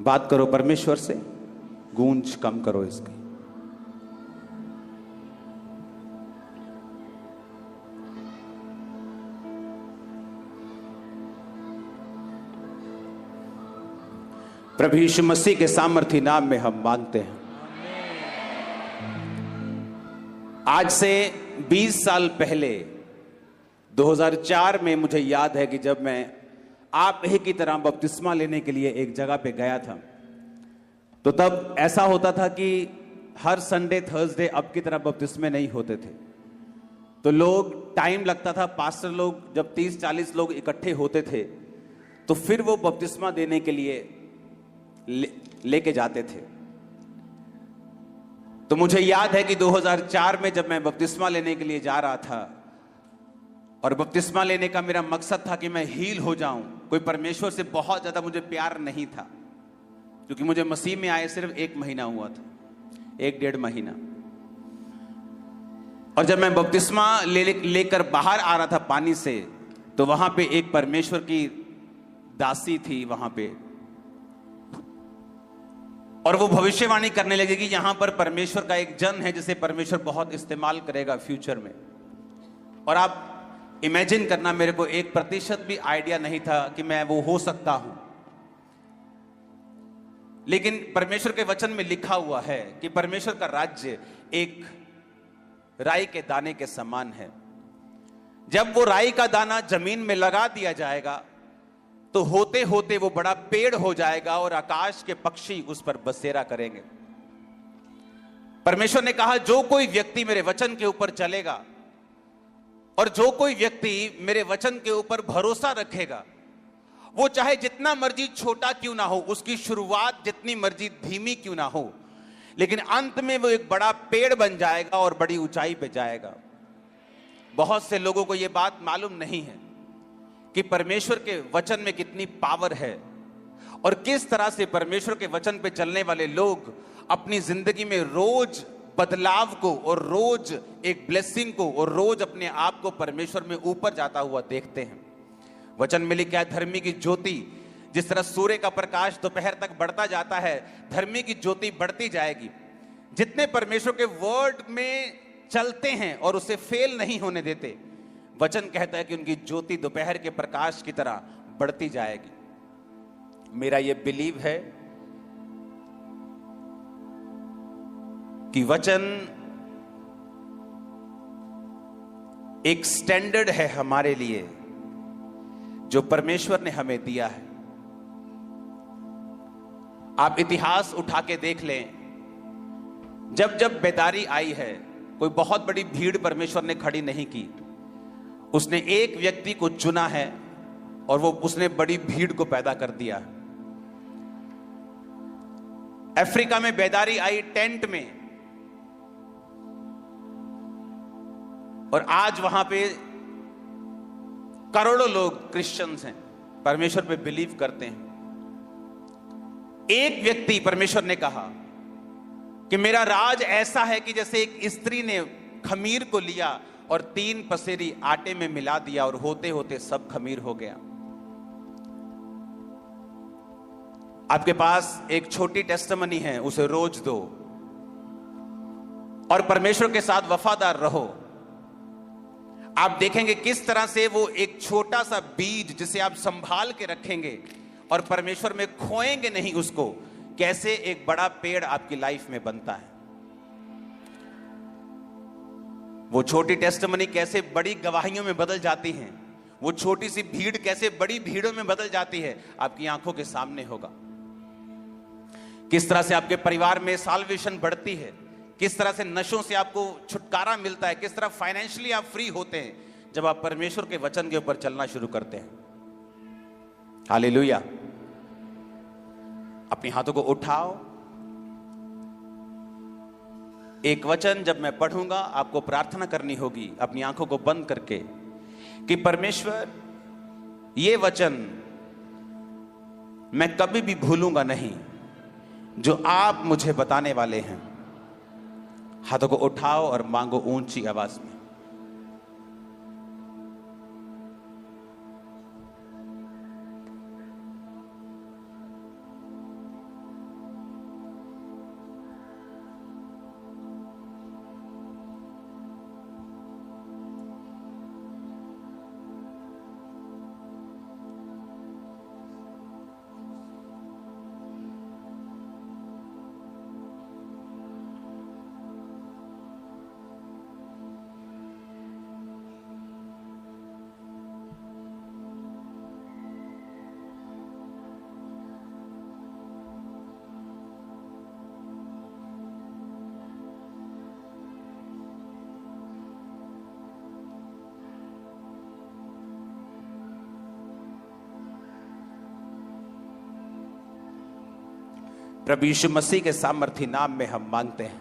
बात करो परमेश्वर से, गूंज कम करो इसकी। प्रभु यीशु मसीह के सामर्थी नाम में हम मांगते हैं। आज से 20 साल पहले 2004 में मुझे याद है कि जब मैं आप ही की तरह बपतिस्मा लेने के लिए एक जगह पे गया था, तो तब ऐसा होता था कि हर संडे थर्सडे अब की तरह बपतिस्मे नहीं होते थे। तो लोग, टाइम लगता था, पास्टर लोग जब 30-40 लोग इकट्ठे होते थे तो फिर वो बपतिस्मा देने के लिए लेके जाते थे। तो मुझे याद है कि 2004 में जब मैं बपतिस्मा लेने के लिए जा रहा था, और बपतिस्मा लेने का मेरा मकसद था कि मैं हील हो जाऊं। कोई परमेश्वर से बहुत ज्यादा मुझे प्यार नहीं था, क्योंकि मुझे मसीह में आए सिर्फ 1 महीना हुआ था, 1-1.5 महीना। और जब मैं बपतिस्मा लेकर बाहर आ रहा था पानी से, तो वहां पे एक परमेश्वर की दासी थी वहां पे, और वो भविष्यवाणी करने लगी कि यहां पर परमेश्वर का एक जन है जिसे परमेश्वर बहुत इस्तेमाल करेगा फ्यूचर में। और आप इमेजिन करना, मेरे को 1% भी आइडिया नहीं था कि मैं वो हो सकता हूं। लेकिन परमेश्वर के वचन में लिखा हुआ है कि परमेश्वर का राज्य एक राई के दाने के समान है। जब वो राई का दाना जमीन में लगा दिया जाएगा तो होते होते वो बड़ा पेड़ हो जाएगा और आकाश के पक्षी उस पर बसेरा करेंगे। परमेश्वर ने कहा, जो कोई व्यक्ति मेरे वचन के ऊपर चलेगा और जो कोई व्यक्ति मेरे वचन के ऊपर भरोसा रखेगा, वो चाहे जितना मर्जी छोटा क्यों ना हो, उसकी शुरुआत जितनी मर्जी धीमी क्यों ना हो, लेकिन अंत में वो एक बड़ा पेड़ बन जाएगा और बड़ी ऊंचाई पे जाएगा। बहुत से लोगों को यह बात मालूम नहीं है कि परमेश्वर के वचन में कितनी पावर है, और किस तरह से परमेश्वर के वचन पे चलने वाले लोग अपनी जिंदगी में रोज बदलाव को, और रोज एक ब्लेसिंग को, और रोज अपने आप को परमेश्वर में ऊपर जाता हुआ देखते हैं। वचन में लिखा है, धर्मी की ज्योति जिस तरह सूर्य का प्रकाश दोपहर तक बढ़ता जाता है, धर्मी की ज्योति बढ़ती जाएगी। जितने परमेश्वर के वर्ड में चलते हैं और उसे फेल नहीं होने देते, वचन कहता है कि उनकी ज्योति दोपहर के प्रकाश की तरह बढ़ती जाएगी। मेरा यह बिलीव है कि वचन एक स्टैंडर्ड है हमारे लिए जो परमेश्वर ने हमें दिया है। आप इतिहास उठा के देख लें, जब जब बेदारी आई है, कोई बहुत बड़ी भीड़ परमेश्वर ने खड़ी नहीं की। उसने एक व्यक्ति को चुना है और वो उसने बड़ी भीड़ को पैदा कर दिया। अफ्रीका में बेदारी आई टेंट में, और आज वहां पे करोड़ों लोग क्रिश्चियंस हैं, परमेश्वर पे बिलीव करते हैं। एक व्यक्ति, परमेश्वर ने कहा कि मेरा राज ऐसा है कि जैसे एक स्त्री ने खमीर को लिया और 3 पसेरी आटे में मिला दिया और होते होते सब खमीर हो गया। आपके पास एक छोटी टेस्टिमनी है, उसे रोज दो और परमेश्वर के साथ वफादार रहो। आप देखेंगे किस तरह से वो एक छोटा सा बीज जिसे आप संभाल के रखेंगे और परमेश्वर में खोएंगे नहीं उसको, कैसे एक बड़ा पेड़ आपकी लाइफ में बनता है। वो छोटी टेस्टिमनी कैसे बड़ी गवाहियों में बदल जाती हैं, वो छोटी सी भीड़ कैसे बड़ी भीड़ों में बदल जाती है, आपकी आंखों के सामने होगा। किस तरह से आपके परिवार में साल्वेशन बढ़ती है, किस तरह से नशों से आपको छुटकारा मिलता है, किस तरह फाइनेंशियली आप फ्री होते हैं जब आप परमेश्वर के वचन के ऊपर चलना शुरू करते हैं। हालेलुया। अपने हाथों को उठाओ। एक वचन जब मैं पढ़ूंगा आपको प्रार्थना करनी होगी अपनी आंखों को बंद करके कि परमेश्वर, ये वचन मैं कभी भी भूलूंगा नहीं जो आप मुझे बताने वाले हैं। हाथों को उठाओ और मांगो ऊंची आवाज में। प्रभु यीशु मसीह के सामर्थी नाम में हम मांगते हैं।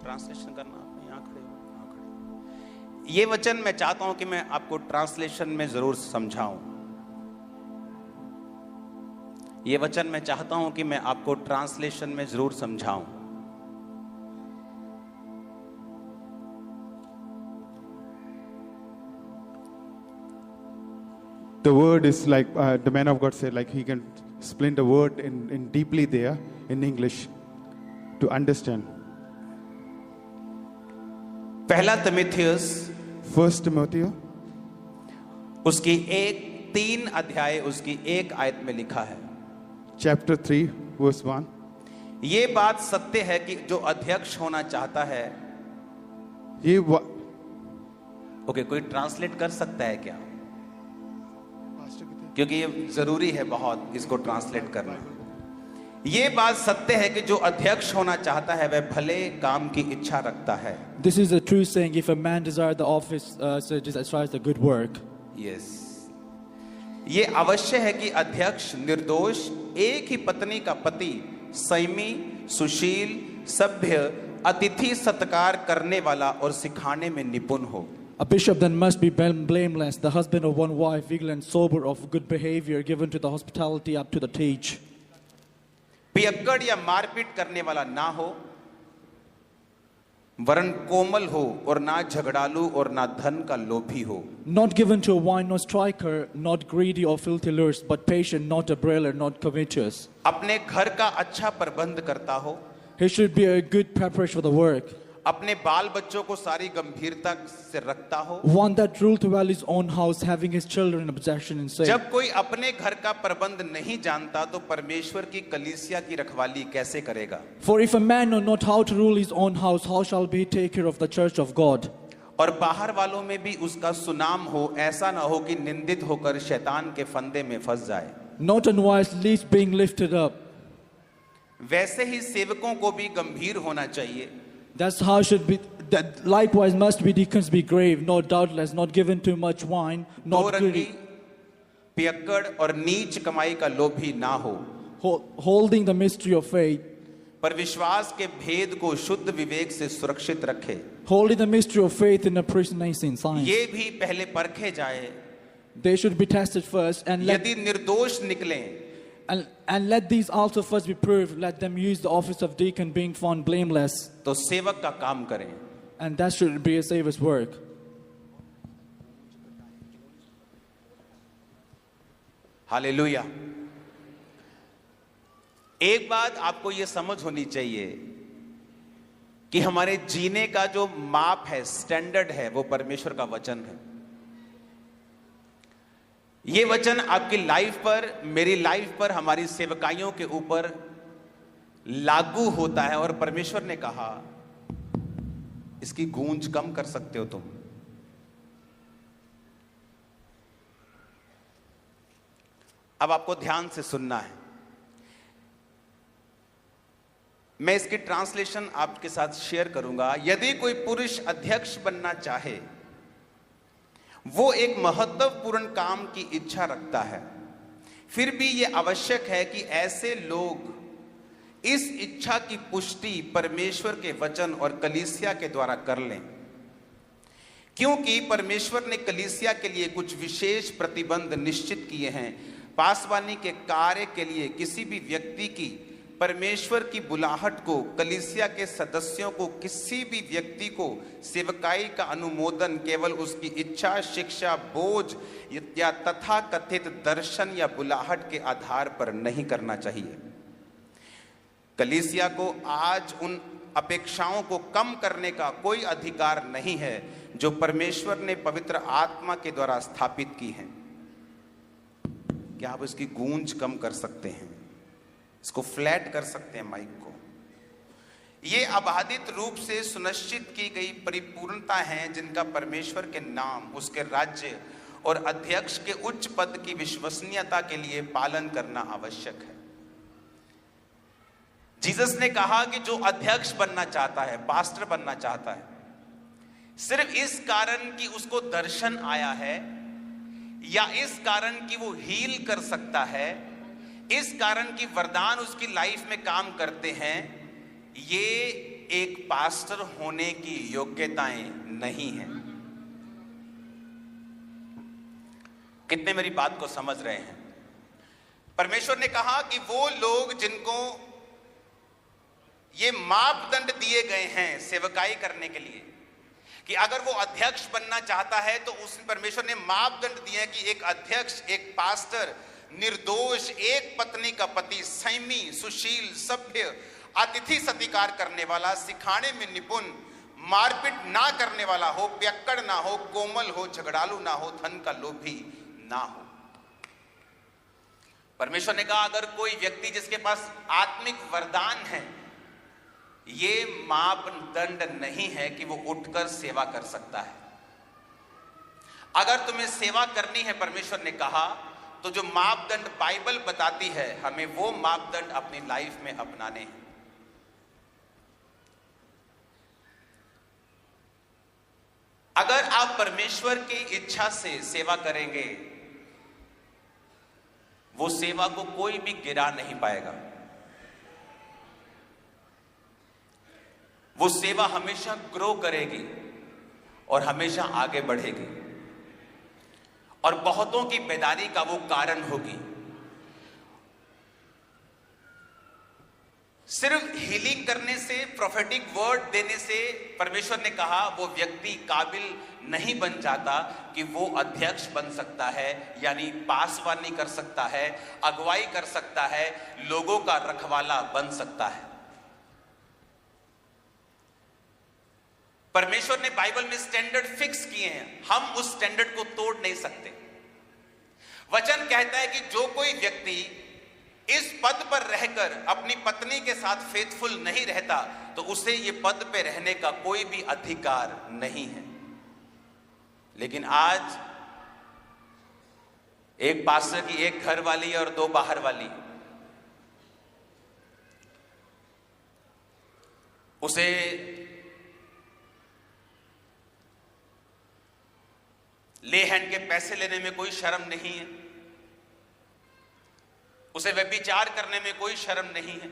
ट्रांसलेशन करना, आपने यहाँ खड़े हो। ये वचन मैं चाहता हूं कि मैं आपको ट्रांसलेशन में जरूर समझाऊं। ये वचन मैं चाहता हूं कि मैं आपको ट्रांसलेशन में जरूर समझाऊं। The word is like the man of God said, like he can explain the word in deeply there in English to understand. पहला तिमुथियुस, First Timothy, उसकी 3 अध्याय उसकी 1 आयत में लिखा है, chapter 3, verse 1. ये बात सत्य है कि जो अध्यक्ष होना चाहता है, ये ओके, कोई ट्रांसलेट कर सकता है क्या? क्योंकि ये जरूरी है बहुत इसको ट्रांसलेट करना। ये बात सत्य है कि जो अध्यक्ष होना चाहता है वह भले काम की इच्छा रखता है। This is a true saying. If a man desires the office, so desires the good work. Yes. ये अवश्य है कि अध्यक्ष निर्दोष, एक ही पत्नी का पति, संयमी, सुशील, सभ्य, अतिथि सत्कार करने वाला और सिखाने में निपुण हो। A bishop then must be blameless, the husband of one wife, vigilant, sober, of good behavior, given to the hospitality, up to the teach. पियक्कड़ या मारपीट करने वाला ना हो, वरन कोमल हो और ना झगड़ालू और ना धन का लोभी हो। Not given to wine, nor striker, not greedy or filthy lust, but patient, not a brailer, not covetous. अपने घर का अच्छा प्रबंध करता हो। He should be a good preparation for the work. अपने बाल बच्चों को सारी गंभीरता से रखता हो। One that ruled well his own house, having his children in possession and safe. जब कोई अपने घर का प्रबंध नहीं जानता तो परमेश्वर की कलीसिया की रखवाली कैसे करेगा? For if a man know not how to rule his own house, how shall he take care of the church of God? और बाहर वालों में भी उसका सुनाम हो, ऐसा ना हो कि निंदित होकर शैतान के फंदे में फंस जाए। Not unwise, least being lifted up. वैसे ही सेवकों को भी गंभीर होना चाहिए। That's how should be. That likewise must be deacons be grave, not doubtless, not given too much wine, not दोरंगी, greedy, पियक्कड़ और नीच कमाई का लोभी ना हो, holding the mystery of faith, पर विश्वास के भेद को शुद्ध विवेक से सुरक्षित रखे। holding the mystery of faith in a prisoners in science. ये भी पहले परखे जाए, They should be tested first, and यदि निर्दोष निकलें and let these also first be proved. Let them use the office of deacon, being found blameless, तो सेवक का काम करें। and that should be a savior's work. Hallelujah. एक बात आपको यह समझ होनी चाहिए कि हमारे जीने का जो माप है, स्टैंडर्ड है, वो परमेश्वर का वचन है। ये वचन आपकी लाइफ पर, मेरी लाइफ पर, हमारी सेवकाइयों के ऊपर लागू होता है और परमेश्वर ने कहा इसकी गूंज कम कर सकते हो तुम। अब आपको ध्यान से सुनना है। मैं इसकी ट्रांसलेशन आपके साथ शेयर करूंगा। यदि कोई पुरुष अध्यक्ष बनना चाहे, वो एक महत्वपूर्ण काम की इच्छा रखता है, फिर भी यह आवश्यक है कि ऐसे लोग इस इच्छा की पुष्टि परमेश्वर के वचन और कलीसिया के द्वारा कर लें, क्योंकि परमेश्वर ने कलीसिया के लिए कुछ विशेष प्रतिबंध निश्चित किए हैं। पासवानी के कार्य के लिए किसी भी व्यक्ति की परमेश्वर की बुलाहट को, कलीसिया के सदस्यों को, किसी भी व्यक्ति को सेवकाई का अनुमोदन केवल उसकी इच्छा, शिक्षा, बोझ या तथा कथित दर्शन या बुलाहट के आधार पर नहीं करना चाहिए। कलीसिया को आज उन अपेक्षाओं को कम करने का कोई अधिकार नहीं है जो परमेश्वर ने पवित्र आत्मा के द्वारा स्थापित की हैं। क्या आप इसकी गूंज कम कर सकते हैं? इसको फ्लैट कर सकते हैं माइक को। ये अबाधित रूप से सुनिश्चित की गई परिपूर्णता हैं जिनका परमेश्वर के नाम, उसके राज्य और अध्यक्ष के उच्च पद की विश्वसनीयता के लिए पालन करना आवश्यक है। जीसस ने कहा कि जो अध्यक्ष बनना चाहता है, पास्टर बनना चाहता है, सिर्फ इस कारण कि उसको दर्शन आया है या इस कारण कि वो हील कर सकता है इस कारण कि वरदान उसकी लाइफ में काम करते हैं, ये एक पास्टर होने की योग्यताएं नहीं है। कितने मेरी बात को समझ रहे हैं? परमेश्वर ने कहा कि वो लोग जिनको ये मापदंड दिए गए हैं सेवकाई करने के लिए, कि अगर वो अध्यक्ष बनना चाहता है तो उस परमेश्वर ने मापदंड दिए हैं कि एक अध्यक्ष, एक पास्टर निर्दोष, एक पत्नी का पति, संयमी, सुशील, सभ्य, अतिथि सत्कार करने वाला, सिखाने में निपुण, मारपीट ना करने वाला हो, पियक्कड़ ना हो, कोमल हो, झगड़ालू ना हो, धन का लोभी ना हो। परमेश्वर ने कहा अगर कोई व्यक्ति जिसके पास आत्मिक वरदान है, ये मापदंड नहीं है कि वो उठकर सेवा कर सकता है। अगर तुम्हें सेवा करनी है, परमेश्वर ने कहा, तो जो मापदंड बाइबल बताती है, हमें वो मापदंड अपनी लाइफ में अपनाने हैं। अगर आप परमेश्वर की इच्छा से सेवा करेंगे, वो सेवा को कोई भी गिरा नहीं पाएगा। वो सेवा हमेशा ग्रो करेगी और हमेशा आगे बढ़ेगी और बहुतों की बेदारी का वो कारण होगी। सिर्फ हीलिंग करने से, प्रोफेटिक वर्ड देने से परमेश्वर ने कहा वो व्यक्ति काबिल नहीं बन जाता कि वो अध्यक्ष बन सकता है, यानी पासवानी कर सकता है, अगुवाई कर सकता है, लोगों का रखवाला बन सकता है। परमेश्वर ने बाइबल में स्टैंडर्ड फिक्स किए हैं, हम उस स्टैंडर्ड को तोड़ नहीं सकते। वचन कहता है कि जो कोई व्यक्ति इस पद पर रहकर अपनी पत्नी के साथ फेथफुल नहीं रहता, तो उसे ये पद पे रहने का कोई भी अधिकार नहीं है। लेकिन आज एक पास्टर की एक घर वाली और 2 बाहर वाली, उसे ले हैंड के पैसे लेने में कोई शर्म नहीं है, उसे व्यभिचार करने में कोई शर्म नहीं है,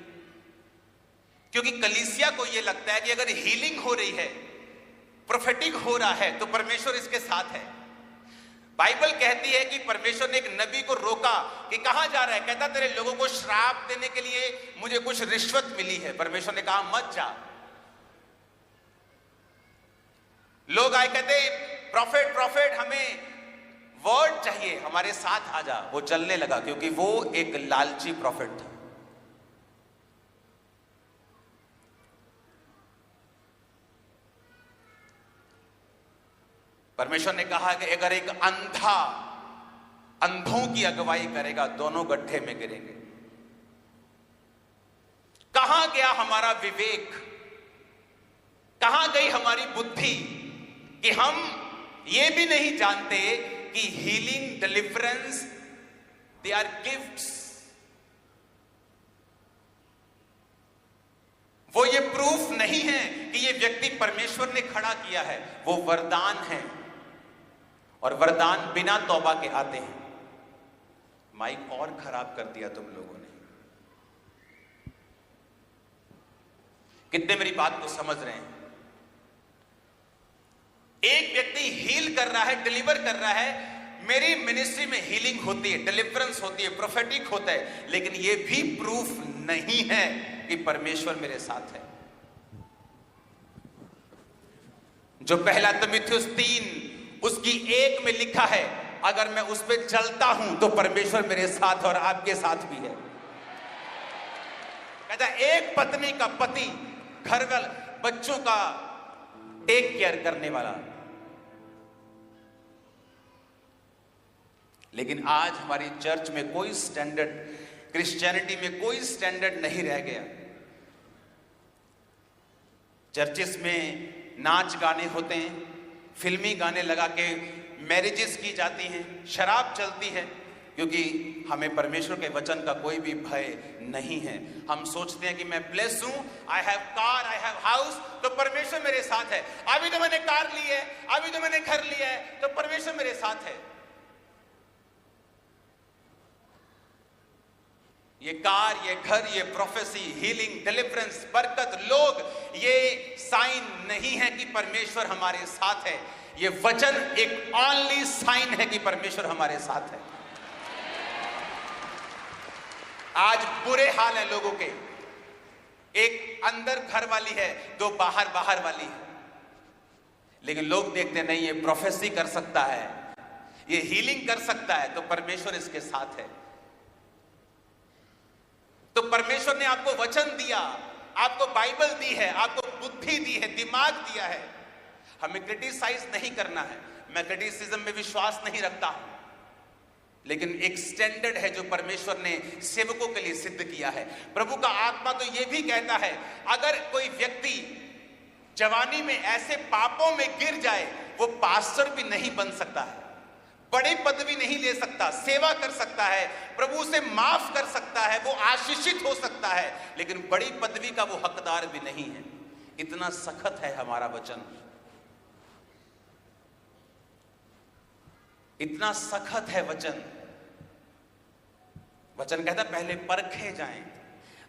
क्योंकि कलीसिया को यह लगता है कि अगर हीलिंग हो रही है, प्रोफेटिक हो रहा है, तो परमेश्वर इसके साथ है। बाइबल कहती है कि परमेश्वर ने एक नबी को रोका कि कहां जा रहा है, कहता तेरे लोगों को श्राप देने के लिए मुझे कुछ रिश्वत मिली है। परमेश्वर ने कहा मत जा। लोग आए कहते प्रॉफिट प्रॉफिट हमें वर्ड चाहिए, हमारे साथ आ जा। वो चलने लगा क्योंकि वो एक लालची प्रॉफिट था। परमेश्वर ने कहा कि अगर एक अंधा अंधों की अगुवाई करेगा, दोनों गड्ढे में गिरेंगे। कहां गया हमारा विवेक, कहां गई हमारी बुद्धि कि हम ये भी नहीं जानते कि healing, deliverance, they are gifts. वो ये प्रूफ नहीं है कि ये व्यक्ति परमेश्वर ने खड़ा किया है, वो वरदान है और वरदान बिना तौबा के आते हैं। माइक और खराब कर दिया तुम लोगों ने। कितने मेरी बात को समझ रहे हैं? एक व्यक्ति हील कर रहा है, डिलीवर कर रहा है। मेरी मिनिस्ट्री में हीलिंग होती है, डिलीवरेंस होती है, प्रोफेटिक होता है, लेकिन यह भी प्रूफ नहीं है कि परमेश्वर मेरे साथ है। जो पहला तीमुथियुस 3 उसकी 1 में लिखा है, अगर मैं उस पर चलता हूं तो परमेश्वर मेरे साथ और आपके साथ भी है। कहता एक पत्नी का पति, घर वाले, बच्चों का टेक केयर करने वाला। लेकिन आज हमारी चर्च में कोई स्टैंडर्ड, क्रिश्चियनिटी में कोई स्टैंडर्ड नहीं रह गया। चर्चेस में नाच गाने होते हैं, फिल्मी गाने लगा के मैरिजेस की जाती हैं, शराब चलती है, क्योंकि हमें परमेश्वर के वचन का कोई भी भय नहीं है। हम सोचते हैं कि मैं ब्लेस हूं, I have car, I have house, तो परमेश्वर मेरे साथ है। अभी तो मैंने कार ली है, अभी तो मैंने घर लिया है, तो परमेश्वर मेरे साथ है। ये कार, ये घर, ये प्रोफेसी, हीलिंग, डिलीवरेंस, बरकत, लोग, ये साइन नहीं है कि परमेश्वर हमारे साथ है। ये वचन एक ओनली साइन है कि परमेश्वर हमारे साथ है। आज बुरे हाल है लोगों के, एक अंदर घर वाली है, दो बाहर बाहर वाली है, लेकिन लोग देखते नहीं ये प्रोफेसी कर सकता है, ये हीलिंग कर सकता है, तो परमेश्वर इसके साथ है। तो परमेश्वर ने आपको वचन दिया, आपको बाइबल दी है, आपको बुद्धि दी है, दिमाग दिया है। हमें क्रिटिसाइज नहीं करना है, मैं क्रिटिसिज्म में विश्वास नहीं रखता हूं, लेकिन एक स्टैंडर्ड है जो परमेश्वर ने सेवकों के लिए सिद्ध किया है। प्रभु का आत्मा तो यह भी कहता है, अगर कोई व्यक्ति जवानी में ऐसे पापों में गिर जाए, वो पास्टर भी नहीं बन सकता है, बड़ी पदवी नहीं ले सकता, सेवा कर सकता है, प्रभु से माफ कर सकता है, वो आशीषित हो सकता है, लेकिन बड़ी पदवी का वो हकदार भी नहीं है। इतना सख्त है हमारा वचन, इतना सख्त है वचन। वचन कहता पहले परखे जाएं,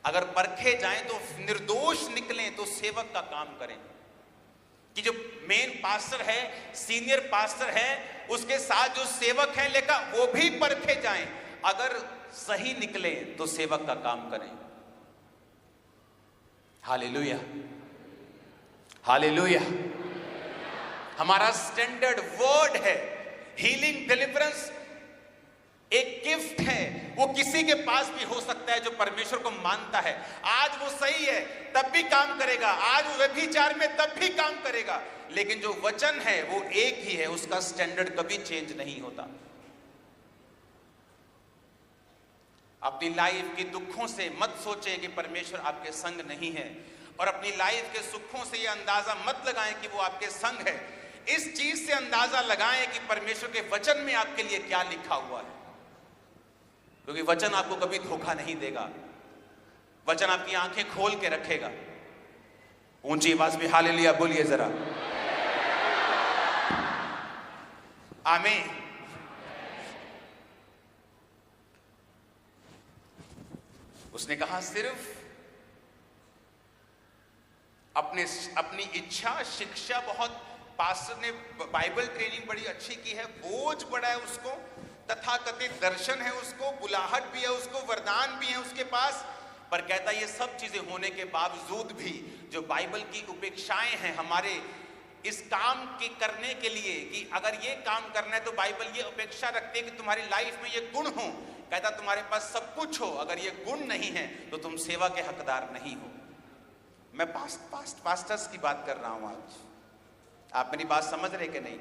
अगर परखे जाएं तो निर्दोष निकलें तो सेवक का काम करें। कि जो मेन पास्टर है, सीनियर पास्टर है, उसके साथ जो सेवक है लेकर वो भी परखे जाएं, अगर सही निकले तो सेवक का काम करें। Hallelujah, hallelujah. हमारा स्टैंडर्ड वर्ड है। हीलिंग, डिलीवरेंस एक गिफ्ट है, वो किसी के पास भी हो सकता है जो परमेश्वर को मानता है। आज वो सही है तब भी काम करेगा, आज वो व्यभिचार में तब भी काम करेगा, लेकिन जो वचन है वो एक ही है, उसका स्टैंडर्ड कभी चेंज नहीं होता। अपनी लाइफ के दुखों से मत सोचे कि परमेश्वर आपके संग नहीं है, और अपनी लाइफ के सुखों से यह अंदाजा मत लगाएं कि वो आपके संग है। इस चीज से अंदाजा लगाएं कि परमेश्वर के वचन में आपके लिए क्या लिखा हुआ है, क्योंकि वचन आपको कभी धोखा नहीं देगा। वचन आपकी आंखें खोल के रखेगा। ऊंची आवाज में हालेलुया बोलिए जरा। आमीन। उसने कहा सिर्फ अपनी इच्छा, शिक्षा, बहुत पास्टर ने बाइबल ट्रेनिंग बड़ी अच्छी की है, बोझ बड़ा है उसको, तथाकथित दर्शन है उसको, बुलाहट भी है उसको, वरदान भी है उसके पास, पर कहता ये सब चीजें होने के बावजूद भी जो बाइबल की उपेक्षाएं हैं हमारे इस काम के करने के लिए, कि अगर ये काम करना है तो बाइबल ये उपेक्षा रखती है कि तुम्हारी लाइफ में ये गुण हो। कहता तुम्हारे पास सब कुछ हो, अगर ये गुण नहीं है तो तुम सेवा के हकदार नहीं हो। मैं पास्टर्स की बात कर रहा हूं आज, आप मेरी बात समझ रहे कि नहीं?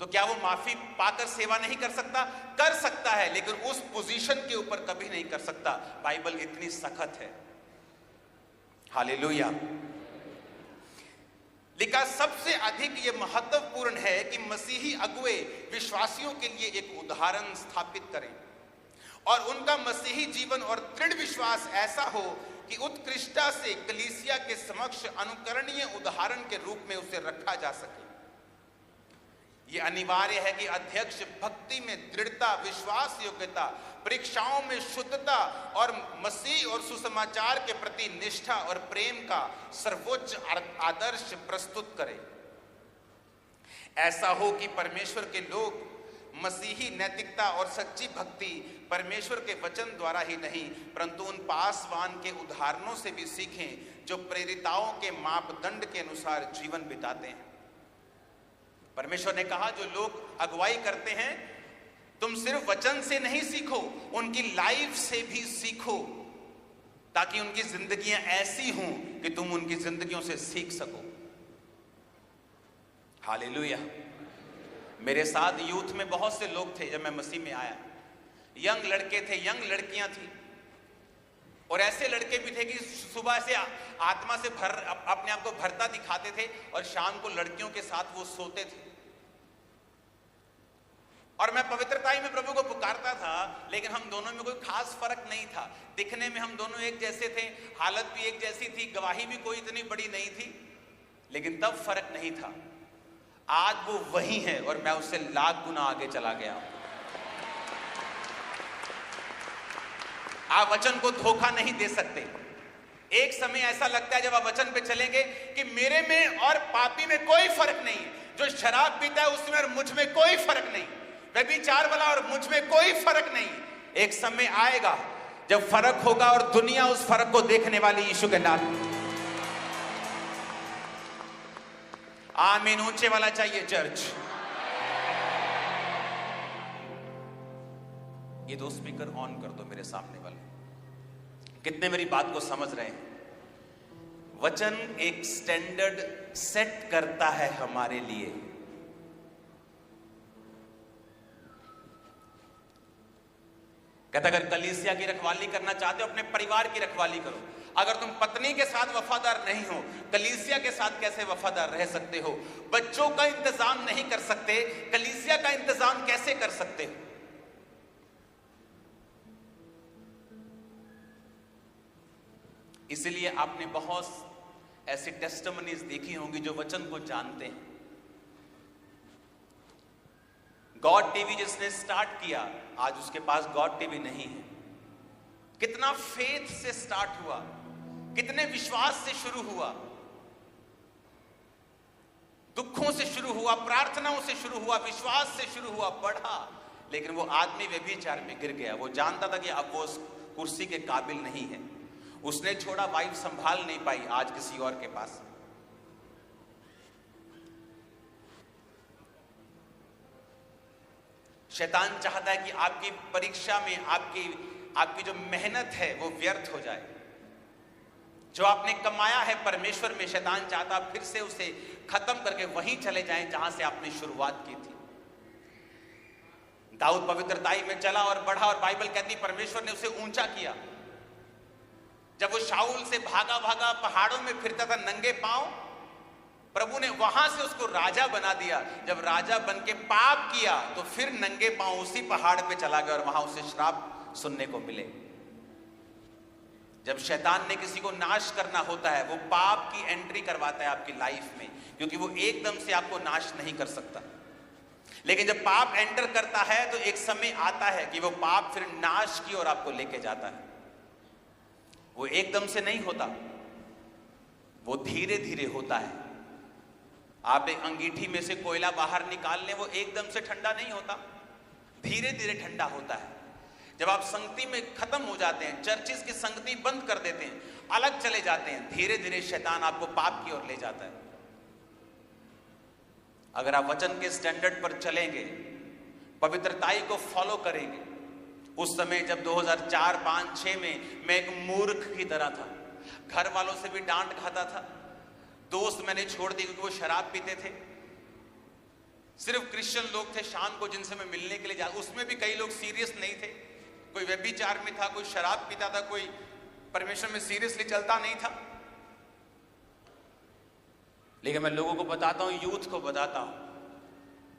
तो क्या वो माफी पाकर सेवा नहीं कर सकता? कर सकता है, लेकिन उस पोजीशन के ऊपर कभी नहीं कर सकता। बाइबल इतनी सख्त है। हालेलुया। लिखा सबसे अधिक ये महत्वपूर्ण है कि मसीही अगुवे विश्वासियों के लिए एक उदाहरण स्थापित करें, और उनका मसीही जीवन और दृढ़ विश्वास ऐसा हो कि उत्कृष्टता से कलीसिया के समक्ष अनुकरणीय उदाहरण के रूप में उसे रखा जा सके। यह अनिवार्य है कि अध्यक्ष भक्ति में दृढ़ता, विश्वास योग्यता, परीक्षाओं में शुद्धता और मसीह और सुसमाचार के प्रति निष्ठा और प्रेम का सर्वोच्च आदर्श प्रस्तुत करे। ऐसा हो कि परमेश्वर के लोग मसीही नैतिकता और सच्ची भक्ति परमेश्वर के वचन द्वारा ही नहीं, परंतु उन पासवान के उदाहरणों से भी सीखें जो प्रेरिताओं के मापदंड के अनुसार जीवन बिताते हैं। परमेश्वर ने कहा जो लोग अगुवाई करते हैं, तुम सिर्फ वचन से नहीं सीखो, उनकी लाइफ से भी सीखो, ताकि उनकी जिंदगियां ऐसी हों कि तुम उनकी जिंदगियों से सीख सको। हालेलुया। मेरे साथ यूथ में बहुत से लोग थे जब मैं मसीह में आया। यंग लड़के थे, यंग लड़कियां थी, और ऐसे लड़के भी थे कि सुबह से आत्मा से अपने आप को भरता दिखाते थे, और शाम को लड़कियों के साथ वो सोते थे। और मैं पवित्रताई में प्रभु को पुकारता था, लेकिन हम दोनों में कोई खास फर्क नहीं था। दिखने में हम दोनों एक जैसे थे, हालत भी एक जैसी थी, गवाही भी कोई इतनी बड़ी नहीं थी, लेकिन तब फर्क नहीं था। आज वो वही है और मैं उससे लाख गुना आगे चला गया हूं। आप वचन को धोखा नहीं दे सकते। एक समय ऐसा लगता है जब आप वचन पे चलेंगे कि मेरे में और पापी में कोई फर्क नहीं, जो शराब पीता है उसमें और मुझ में कोई फर्क नहीं, व्यभिचार वाला और मुझ में कोई फर्क नहीं। एक समय आएगा जब फर्क होगा और दुनिया उस फर्क को देखने वाली यीशु के नाम। आमीन ऊंचे वाला चाहिए चर्च। ये दो स्पीकर ऑन कर दो मेरे सामने वाले। कितने मेरी बात को समझ रहे हैं? वचन एक स्टैंडर्ड सेट करता है हमारे लिए। कहता अगर कलीसिया की रखवाली करना चाहते हो अपने परिवार की रखवाली करो। अगर तुम पत्नी के साथ वफादार नहीं हो, कलीसिया के साथ कैसे वफादार रह सकते हो? बच्चों का इंतजाम नहीं कर सकते, कलीसिया का इंतजाम कैसे कर सकते हो? इसलिए आपने बहुत ऐसी टेस्टिमनीज देखी होंगी जो वचन को जानते हैं। गॉड टीवी जिसने स्टार्ट किया, आज उसके पास गॉड टीवी नहीं है। कितना फेथ से स्टार्ट हुआ, कितने विश्वास से शुरू हुआ, दुखों से शुरू हुआ, प्रार्थनाओं से शुरू हुआ, विश्वास से शुरू हुआ, बढ़ा। लेकिन वो आदमी व्यभिचार में गिर गया। वो जानता था कि अब वो उस कुर्सी के काबिल नहीं है। उसने छोड़ा, वाइफ संभाल नहीं पाई, आज किसी और के पास। शैतान चाहता है कि आपकी परीक्षा में आपकी जो मेहनत है वो व्यर्थ हो जाए। जो आपने कमाया है परमेश्वर में, शैतान चाहता फिर से उसे खत्म करके वहीं चले जाएं जहां से आपने शुरुआत की थी। दाऊद पवित्रताई में चला और बढ़ा, और बाइबल कहती परमेश्वर ने उसे ऊंचा किया। जब वो शाऊल से भागा भागा पहाड़ों में फिरता था नंगे पांव, प्रभु ने वहां से उसको राजा बना दिया। जब राजा बन के पाप किया तो फिर नंगे पांव उसी पहाड़ पे चला गया और वहां उसे श्राप सुनने को मिले। जब शैतान ने किसी को नाश करना होता है, वो पाप की एंट्री करवाता है आपकी लाइफ में, क्योंकि वो एकदम से आपको नाश नहीं कर सकता। लेकिन जब पाप एंटर करता है तो एक समय आता है कि वो पाप फिर नाश की ओर आपको लेके जाता है। वो एकदम से नहीं होता, वो धीरे धीरे होता है। आप एक अंगीठी में से कोयला बाहर निकाल लें, वो एकदम से ठंडा नहीं होता, धीरे धीरे ठंडा होता है। जब आप संगति में खत्म हो जाते हैं, चर्चिस की संगति बंद कर देते हैं, अलग चले जाते हैं, धीरे धीरे शैतान आपको पाप की ओर ले जाता है। अगर आप वचन के स्टैंडर्ड पर चलेंगे, पवित्रताई को फॉलो करेंगे। उस समय जब 2004, 5, 6 में मैं एक मूर्ख की तरह था, घर वालों से भी डांट खाता था, दोस्त मैंने छोड़ दिए क्योंकि वो शराब पीते थे। सिर्फ क्रिश्चियन लोग थे शाम को जिनसे मैं मिलने के लिए जा, उसमें भी कई लोग सीरियस नहीं थे। कोई व्यभिचार में था, कोई शराब पीता था, कोई परमेश्वर में सीरियसली चलता नहीं था। लेकिन मैं लोगों को बताता हूं, यूथ को बताता हूं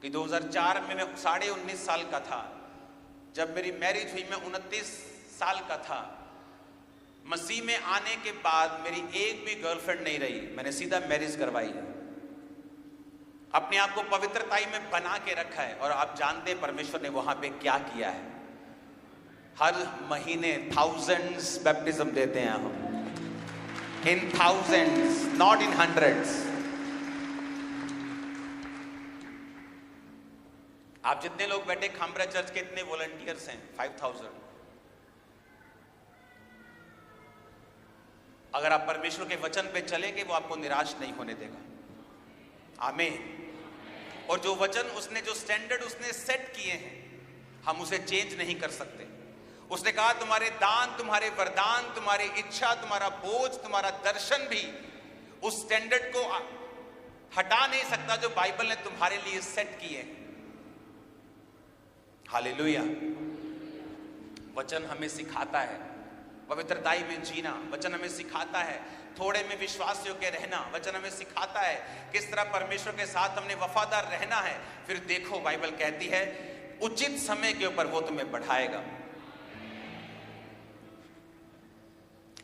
कि 2004 में मैं 19.5 साल का था। जब मेरी मैरिज हुई मैं 29 साल का था। मसीह में आने के बाद मेरी एक भी गर्लफ्रेंड नहीं रही, मैंने सीधा मैरिज करवाई है। अपने आप को पवित्रताई में बना के रखा है। और आप जानते हैं परमेश्वर ने वहां पे क्या किया है। हर महीने थाउजेंड्स बैप्टिज्म देते हैं हम, in thousands, not in hundreds. आप जितने लोग बैठे खामरा चर्च के इतने वॉलंटियर्स हैं, 5000। अगर आप परमेश्वर के वचन पे चलेंगे, वो आपको निराश नहीं होने देगा। आमीन। और जो वचन उसने, जो स्टैंडर्ड उसने सेट किए हैं, हम उसे चेंज नहीं कर सकते। उसने कहा तुम्हारे दान, तुम्हारे वरदान, तुम्हारी इच्छा, तुम्हारा बोझ, तुम्हारा दर्शन भी उस स्टैंडर्ड को हटा नहीं सकता जो बाइबल ने तुम्हारे लिए सेट किए हैं। हालेलुया। वचन हमें सिखाता है पवित्रताई में जीना। वचन हमें सिखाता है थोड़े में विश्वास योग्य रहना। वचन हमें सिखाता है किस तरह परमेश्वर के साथ हमने वफादार रहना है। फिर देखो बाइबल कहती है उचित समय के ऊपर वो तुम्हें बढ़ाएगा।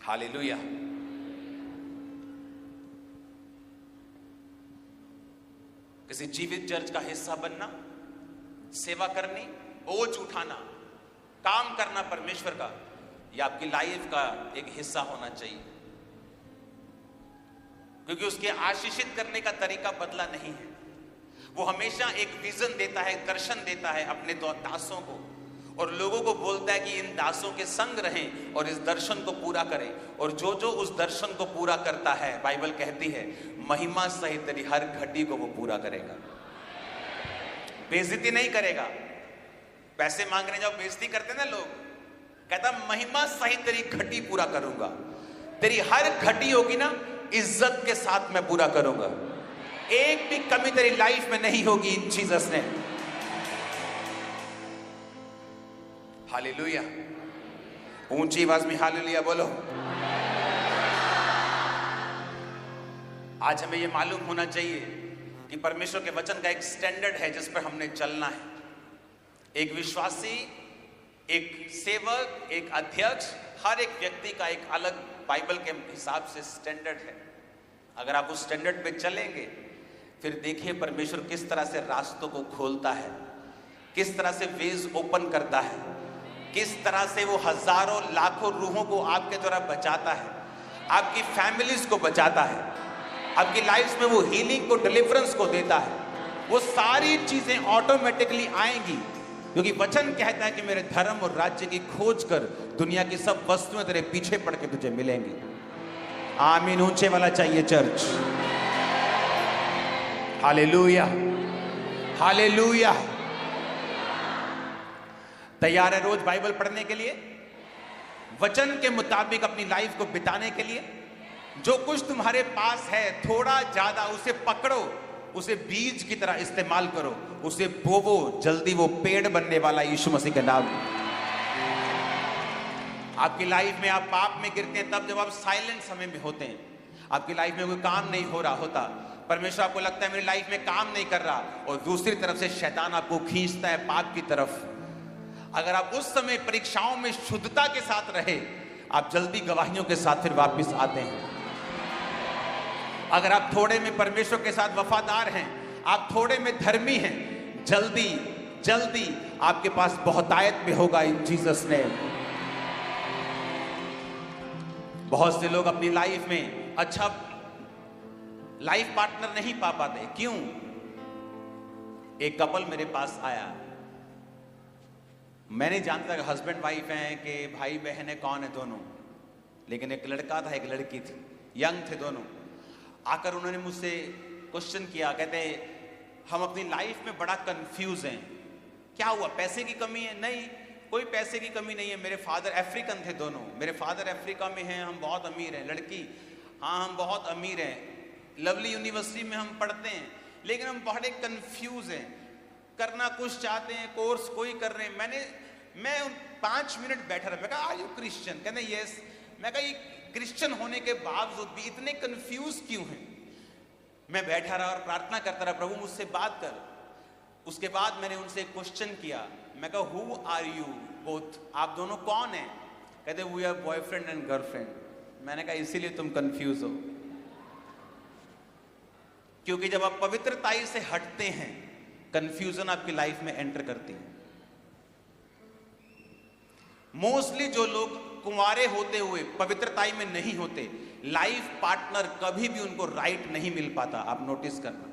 हालेलुया। किसी जीवित चर्च का हिस्सा बनना, सेवा करनी, बोझ उठाना, काम करना परमेश्वर का, ये आपकी लाइफ का एक हिस्सा होना चाहिए, क्योंकि उसके आशीषित करने का तरीका बदला नहीं है। वो हमेशा एक विजन देता है, दर्शन देता है अपने दासों को, और लोगों को बोलता है कि इन दासों के संग रहें और इस दर्शन को पूरा करें। और जो जो उस दर्शन को पूरा करता है, बाइबल कहती है महिमा सहित तेरी हर घटी को वो पूरा करेगा। बेइज्जती नहीं करेगा। पैसे मांगने जाओ, बेइज्जती करते ना लोग, कहता महिमा सहित तेरी घटी पूरा करूंगा। तेरी हर घटी होगी ना, इज्जत के साथ मैं पूरा करूंगा। एक भी कमी तेरी लाइफ में नहीं होगी इन जीसस ने। हालेलुया। ऊंची आवाज में हालेलुया बोलो। आज हमें यह मालूम होना चाहिए कि परमेश्वर के वचन का एक स्टैंडर्ड है जिस पर हमने चलना है। एक विश्वासी, एक सेवक, एक अध्यक्ष, हर एक व्यक्ति का एक अलग बाइबल के हिसाब से स्टैंडर्ड है। अगर आप उस स्टैंडर्ड पे चलेंगे, फिर देखिए परमेश्वर किस तरह से रास्तों को खोलता है, किस तरह से वेज ओपन करता है, किस तरह से वो हजारों लाखों रूहों को आपके द्वारा बचाता है, आपकी फैमिलीज को बचाता है, आपकी लाइफ में वो हीलिंग को, डिलीवरेंस को देता है। वो सारी चीजें ऑटोमेटिकली आएंगी, क्योंकि वचन कहता है कि मेरे धर्म और राज्य की खोज कर, दुनिया की सब वस्तुएं तेरे पीछे पड़ के तुझे मिलेंगी। आमीन। ऊंचे वाला चाहिए चर्च। Hallelujah, hallelujah. तैयार है रोज बाइबल पढ़ने के लिए, वचन के मुताबिक अपनी लाइफ को बिताने के लिए? जो कुछ तुम्हारे पास है, थोड़ा ज्यादा उसे पकड़ो, उसे बीज की तरह इस्तेमाल करो, उसे बोवो, जल्दी वो पेड़ बनने वाला यीशु मसीह के नाम। आपकी लाइफ में आप पाप में गिरते हैं तब जब आप साइलेंट समय में होते हैं, आपकी लाइफ में कोई काम नहीं हो रहा होता, परमेश्वर आपको लगता है मेरी लाइफ में काम नहीं कर रहा, और दूसरी तरफ से शैतान आपको खींचता है पाप की तरफ। अगर आप उस समय परीक्षाओं में शुद्धता के साथ रहे, आप जल्दी गवाहियों के साथ फिर वापस आते हैं। अगर आप थोड़े में परमेश्वर के साथ वफादार हैं, आप थोड़े में धर्मी हैं, जल्दी जल्दी आपके पास बहुतायत में होगा इन जीसस ने। बहुत से लोग अपनी लाइफ में अच्छा लाइफ पार्टनर नहीं पा पाते। क्यों? एक कपल मेरे पास आया, मैं नहीं जानता कि हस्बैंड वाइफ हैं कि भाई बहन है, कौन है दोनों, लेकिन एक लड़का था, एक लड़की थी, यंग थे दोनों। आकर उन्होंने मुझसे क्वेश्चन किया, कहते हम अपनी लाइफ में बड़ा कंफ्यूज हैं। क्या हुआ? पैसे की कमी है? नहीं, कोई पैसे की कमी नहीं है। मेरे फादर अफ्रीकन थे दोनों, मेरे फादर अफ्रीका में हैं, हम बहुत अमीर हैं। लड़की, हाँ हम बहुत अमीर हैं, लवली यूनिवर्सिटी में हम पढ़ते हैं, लेकिन हम बड़े कंफ्यूज हैं, करना कुछ चाहते हैं, कोर्स कोई कर रहे हैं। मैं 5 मिनट बैठा रहा, मैं कहा आर यू क्रिश्चियन? कहते यस। मैं कहा ये क्रिश्चियन होने के बावजूद भी इतने कंफ्यूज क्यों हैं? मैं बैठा रहा और प्रार्थना करता रहा, प्रभु मुझसे बात कर। उसके बाद मैंने उनसे एक क्वेश्चन किया, मैं कहा हु आर यू बोथ? आप दोनों कौन हैं? कहते we are boyfriend and girlfriend. मैंने कहा इसीलिए तुम कंफ्यूज हो, क्योंकि जब आप पवित्रताई से हटते हैं, कंफ्यूजन आपकी लाइफ में एंटर करती है। मोस्टली जो लोग कुंवारे होते हुए पवित्रताई में नहीं होते, लाइफ पार्टनर कभी भी उनको राइट नहीं मिल पाता। आप नोटिस करना,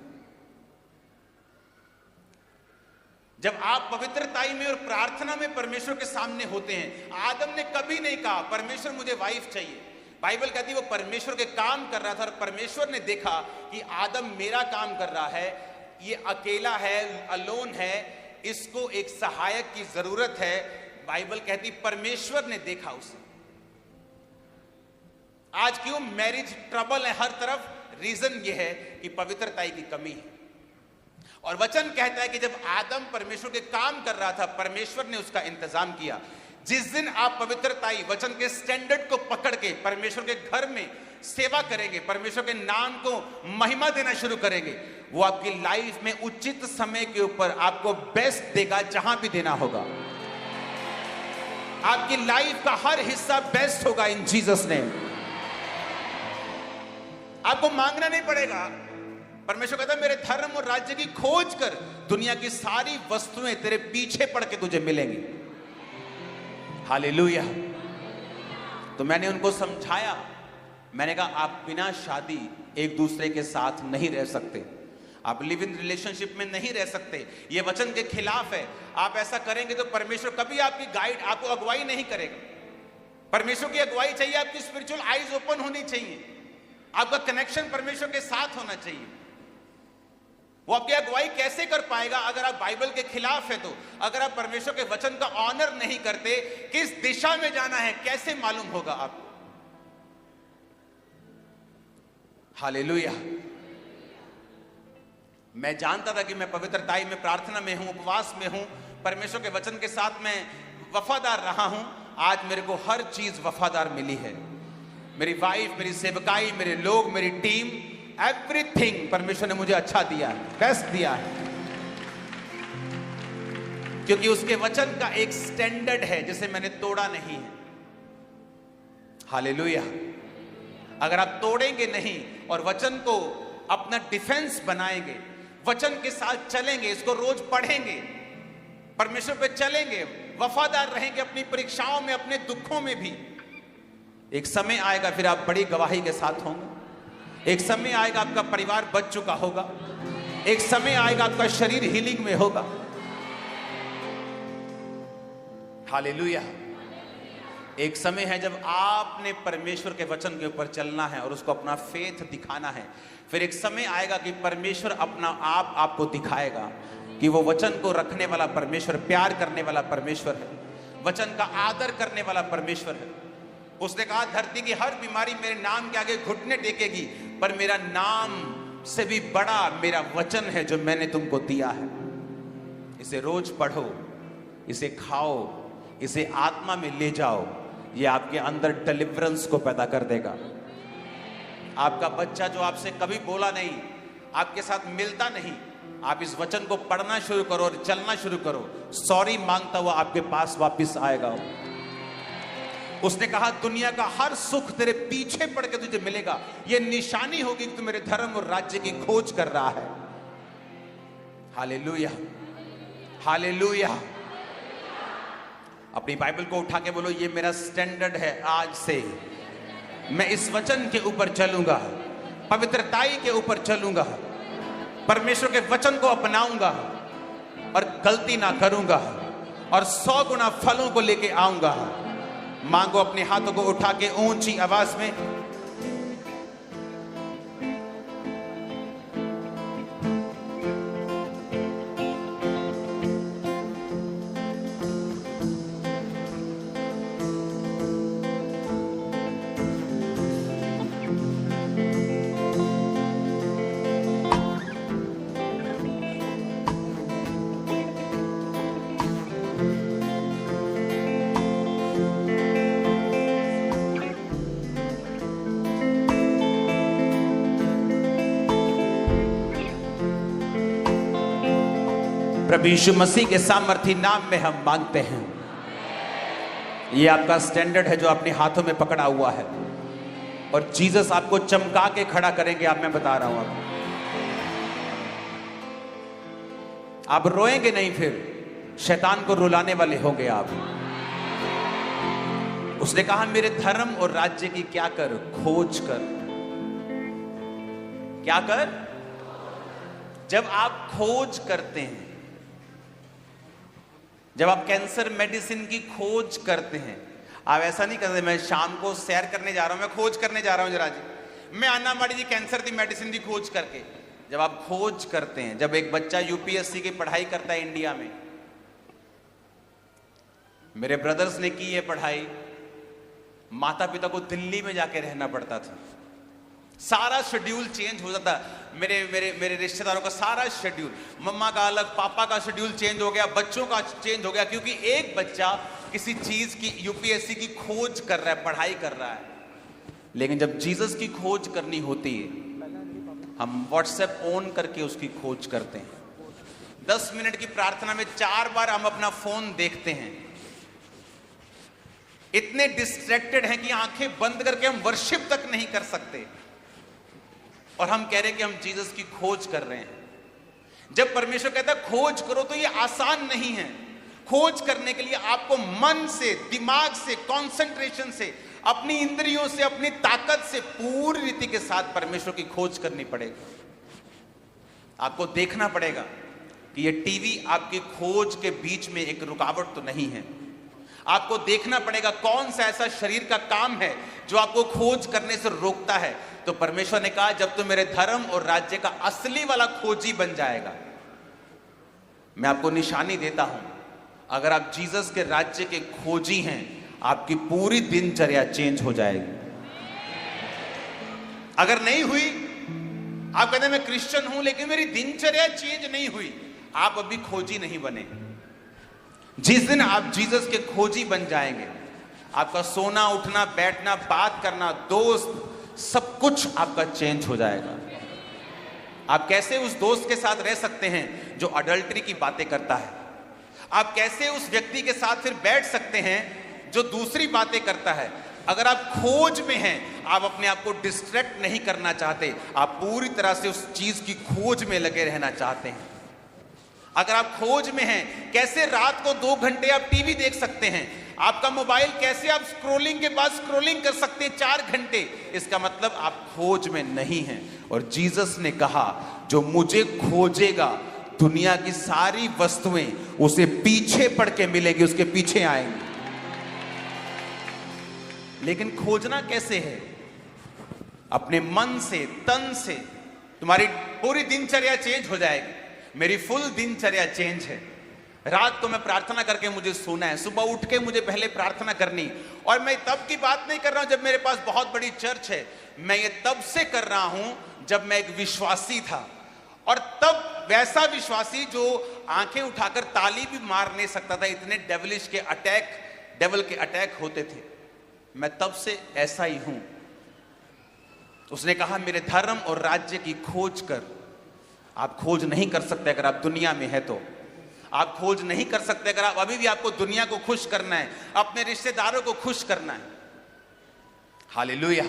जब आप पवित्रताई में और प्रार्थना में परमेश्वर के सामने होते हैं, आदम ने कभी नहीं कहा परमेश्वर मुझे वाइफ चाहिए। बाइबल कहती है वो परमेश्वर के काम कर रहा था, और परमेश्वर ने देखा कि आदम मेरा काम कर रहा है, ये अकेला है, अलोन है, इसको एक सहायक की जरूरत है। बाइबल कहती परमेश्वर ने देखा उसे। आज क्यों मैरिज ट्रबल है हर तरफ? रीजन ये है कि पवित्रताई की कमी है। और वचन कहता है कि जब आदम परमेश्वर के काम कर रहा था, परमेश्वर ने उसका इंतजाम किया। जिस दिन आप पवित्रताई, वचन के स्टैंडर्ड को पकड़ के परमेश्वर के घर में सेवा करेंगे, परमेश्वर के नाम को महिमा देना शुरू करेंगे, वो आपकी लाइफ में उचित समय के ऊपर आपको बेस्ट देगा, जहां भी देना होगा। आपकी लाइफ का हर हिस्सा बेस्ट होगा इन जीसस नेम। आपको मांगना नहीं पड़ेगा। परमेश्वर कहता है मेरे धर्म और राज्य की खोज कर, दुनिया की सारी वस्तुएं तेरे पीछे पड़ के तुझे मिलेंगी। हालेलुया। तो मैंने उनको समझाया, मैंने कहा आप बिना शादी एक दूसरे के साथ नहीं रह सकते, आप लिव इन रिलेशनशिप में नहीं रह सकते, ये वचन के खिलाफ है। आप ऐसा करेंगे तो परमेश्वर कभी आपकी गाइड, आपको अगुवाई नहीं करेगा। परमेश्वर की अगुवाई चाहिए, आपकी स्पिरिचुअल आईज ओपन होनी चाहिए, आपका कनेक्शन परमेश्वर के साथ होना चाहिए। वो आपकी अगुवाई कैसे कर पाएगा अगर आप बाइबल के खिलाफ है? तो अगर आप परमेश्वर के वचन का ऑनर नहीं करते, किस दिशा में जाना है कैसे मालूम होगा आपको? हालेलुया। मैं जानता था कि मैं पवित्रताई में, प्रार्थना में हूं, उपवास में हूं, परमेश्वर के वचन के साथ मैं वफादार रहा हूं। आज मेरे को हर चीज वफादार मिली है, मेरी वाइफ, मेरी सेवकाई, मेरे लोग, मेरी टीम, एवरीथिंग परमेश्वर ने मुझे अच्छा दिया है, बेस्ट दिया है, क्योंकि उसके वचन का एक स्टैंडर्ड है जिसे मैंने तोड़ा नहीं है। हालेलुया। अगर आप तोड़ेंगे नहीं और वचन को अपना डिफेंस बनाएंगे, वचन के साथ चलेंगे, इसको रोज पढ़ेंगे, परमेश्वर पे चलेंगे, वफादार रहेंगे अपनी परीक्षाओं में, अपने दुखों में भी, एक समय आएगा फिर आप बड़ी गवाही के साथ होंगे। एक समय आएगा आपका परिवार बच चुका होगा, एक समय आएगा आपका शरीर हीलिंग में होगा। हालेलुया। एक समय है जब आपने परमेश्वर के वचन के ऊपर चलना है और उसको अपना फेथ दिखाना है। फिर एक समय आएगा कि परमेश्वर अपना आप आपको दिखाएगा कि वो वचन को रखने वाला परमेश्वर, प्यार करने वाला परमेश्वर है, वचन का आदर करने वाला परमेश्वर है। उसने कहा धरती की हर बीमारी मेरे नाम के आगे घुटने टेकेगी, पर मेरा नाम से भी बड़ा मेरा वचन है जो मैंने तुमको दिया है। इसे रोज पढ़ो, इसे खाओ, इसे आत्मा में ले जाओ, ये आपके अंदर डिलीवरेंस को पैदा कर देगा। आपका बच्चा जो आपसे कभी बोला नहीं, आपके साथ मिलता नहीं, आप इस वचन को पढ़ना शुरू करो और चलना शुरू करो, सॉरी मांगता हुआ आपके पास वापस आएगा। उसने कहा दुनिया का हर सुख तेरे पीछे पड़ के तुझे मिलेगा, यह निशानी होगी कि तू मेरे धर्म और राज्य की खोज कर रहा है। Hallelujah, hallelujah. अपनी बाइबल को उठा के बोलो, ये मेरा स्टैंडर्ड है, आज से मैं इस वचन के ऊपर चलूंगा, पवित्रताई के ऊपर चलूंगा, परमेश्वर के वचन को अपनाऊंगा और गलती ना करूंगा और 100 गुना फलों को लेके आऊंगा। मांगो अपने हाथों को उठा के ऊंची आवाज में। प्रभु यीशु मसीह के सामर्थी नाम में हम मांगते हैं। ये आपका स्टैंडर्ड है जो अपने हाथों में पकड़ा हुआ है, और जीसस आपको चमका के खड़ा करेंगे। आप, मैं बता रहा हूं, आप रोएंगे नहीं, फिर शैतान को रुलाने वाले होंगे आप। उसने कहा मेरे धर्म और राज्य की क्या कर, खोज कर। क्या कर? जब आप खोज करते हैं, जब आप कैंसर मेडिसिन की खोज करते हैं, आप ऐसा नहीं करते मैं शाम को सैर करने जा रहा हूं, मैं खोज करने जा रहा हूं जरा जी, मैं अन्ना माड़ी जी कैंसर की मेडिसिन की खोज करके। जब आप खोज करते हैं, जब एक बच्चा यूपीएससी की पढ़ाई करता है इंडिया में, मेरे ब्रदर्स ने की ये पढ़ाई, माता पिता को दिल्ली में जाके रहना पड़ता था, सारा शेड्यूल चेंज हो जाता। मेरे रिश्तेदारों का सारा शेड्यूल, मम्मा का अलग, पापा का शेड्यूल चेंज हो गया, बच्चों का चेंज हो गया, क्योंकि एक बच्चा किसी चीज की, यूपीएससी की खोज कर रहा है, पढ़ाई कर रहा है। लेकिन जब जीसस की खोज करनी होती है, हम व्हाट्सएप ऑन करके उसकी खोज करते हैं। 10 मिनट की प्रार्थना में 4 बार हम अपना फोन देखते हैं, इतने डिस्ट्रैक्टेड हैं कि आंखें बंद करके हम वर्शिप तक नहीं कर सकते, और हम कह रहे हैं कि हम जीसस की खोज कर रहे हैं। जब परमेश्वर कहता है खोज करो, तो ये आसान नहीं है। खोज करने के लिए आपको मन से, दिमाग से, कंसंट्रेशन से अपनी इंद्रियों से, अपनी ताकत से पूरी रीति के साथ परमेश्वर की खोज करनी पड़ेगी। आपको देखना पड़ेगा कि ये टीवी आपकी खोज के बीच में एक रुकावट तो नहीं है। आपको देखना पड़ेगा कौन सा ऐसा शरीर का काम है जो आपको खोज करने से रोकता है। तो परमेश्वर ने कहा, जब तू मेरे धर्म और राज्य का असली वाला खोजी बन जाएगा, मैं आपको निशानी देता हूं, अगर आप जीसस के राज्य के खोजी हैं, आपकी पूरी दिनचर्या चेंज हो जाएगी। अगर नहीं हुई, आप कहते हैं मैं क्रिश्चियन हूं लेकिन मेरी दिनचर्या चेंज नहीं हुई, आप अभी खोजी नहीं बने। जिस दिन आप जीसस के खोजी बन जाएंगे, आपका सोना, उठना, बैठना, बात करना, दोस्त, सब कुछ आपका चेंज हो जाएगा। आप कैसे उस दोस्त के साथ रह सकते हैं जो अडल्ट्री की बातें करता है? आप कैसे उस व्यक्ति के साथ फिर बैठ सकते हैं जो दूसरी बातें करता है? अगर आप खोज में हैं, आप अपने आप को डिस्ट्रैक्ट नहीं करना चाहते, आप पूरी तरह से उस चीज की खोज में लगे रहना चाहते हैं। अगर आप खोज में हैं, कैसे रात को 2 घंटे आप टीवी देख सकते हैं? आपका मोबाइल कैसे आप स्क्रॉलिंग के बाद स्क्रॉलिंग कर सकते हैं 4 घंटे? इसका मतलब आप खोज में नहीं हैं। और जीसस ने कहा, जो मुझे खोजेगा, दुनिया की सारी वस्तुएं उसे पीछे पड़ के मिलेगी, उसके पीछे आएंगी। लेकिन खोजना कैसे है? अपने मन से, तन से। तुम्हारी पूरी दिनचर्या चेंज हो जाएगी। मेरी फुल दिनचर्या चेंज है। रात को मैं प्रार्थना करके मुझे सोना है, सुबह उठ के मुझे पहले प्रार्थना करनी। और मैं तब की बात नहीं कर रहा हूं जब मेरे पास बहुत बड़ी चर्च है, मैं ये तब से कर रहा हूं जब मैं एक विश्वासी था। और तब वैसा विश्वासी जो आंखें उठाकर ताली भी मार नहीं सकता था, इतने डेविल के अटैक होते थे। मैं तब से ऐसा ही हूं। उसने कहा, मेरे धर्म और राज्य की खोज कर। आप खोज नहीं कर सकते अगर आप दुनिया में है तो। आप खोज नहीं कर सकते अगर आप अभी भी आपको दुनिया को खुश करना है, अपने रिश्तेदारों को खुश करना है। हालेलुया।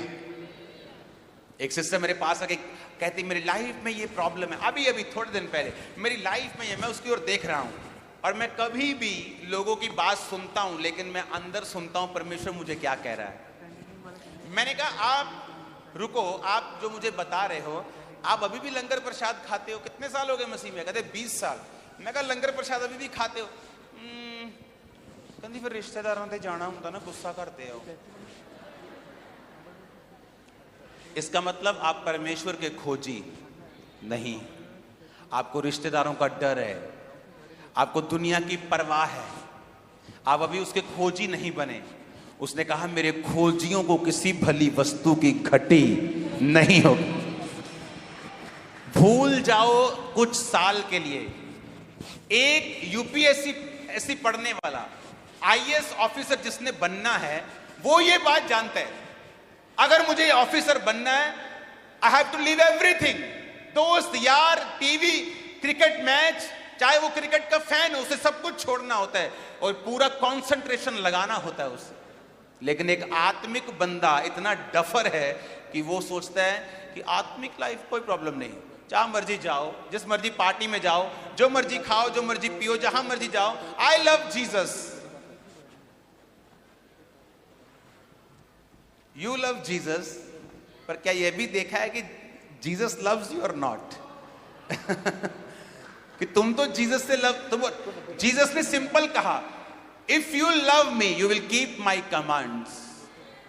एक सिस्टर मेरे पास आके कहती, मेरी लाइफ में ये प्रॉब्लम है, अभी थोड़े दिन पहले मेरी लाइफ में ये, मैं उसकी ओर देख रहा हूं। और मैं कभी भी लोगों की बात सुनता हूं, लेकिन मैं अंदर सुनता हूं परमेश्वर मुझे क्या कह रहा है। मैंने कहा, आप रुको, आप जो मुझे बता रहे हो, आप अभी भी लंगर प्रसाद खाते हो? कितने साल हो गए मसीह में? कहते 20 साल। मैं कहा, लंगर प्रसाद अभी भी खाते हो? कहती, फिर रिश्तेदारों से जाना होता ना, गुस्सा करते हो। इसका मतलब आप परमेश्वर के खोजी नहीं। आपको रिश्तेदारों का डर है, आपको दुनिया की परवाह है, आप अभी उसके खोजी नहीं बने। उसने कहा, मेरे खोजियों को किसी भली वस्तु की घटी नहीं होगी। भूल जाओ कुछ साल के लिए। एक यूपीएससी पढ़ने वाला, आईएएस ऑफिसर जिसने बनना है, वो ये बात जानता है, अगर मुझे ऑफिसर बनना है, I have to leave everything. दोस्त, यार, टीवी, क्रिकेट मैच, चाहे वो क्रिकेट का फैन हो, उसे सब कुछ छोड़ना होता है और पूरा कंसंट्रेशन लगाना होता है उससे। लेकिन एक आत्मिक बंदा इतना डफर है कि वो सोचता है कि आत्मिक लाइफ कोई प्रॉब्लम नहीं, जहां मर्जी जाओ, जिस मर्जी पार्टी में जाओ, जो मर्जी खाओ, जो मर्जी पियो, जहां मर्जी जाओ, I love Jesus. You love Jesus, पर क्या यह भी देखा है कि जीसस लव्स यू और नॉट? कि तुम तो जीसस से जीसस ने सिंपल कहा, if you love me you will keep my commands.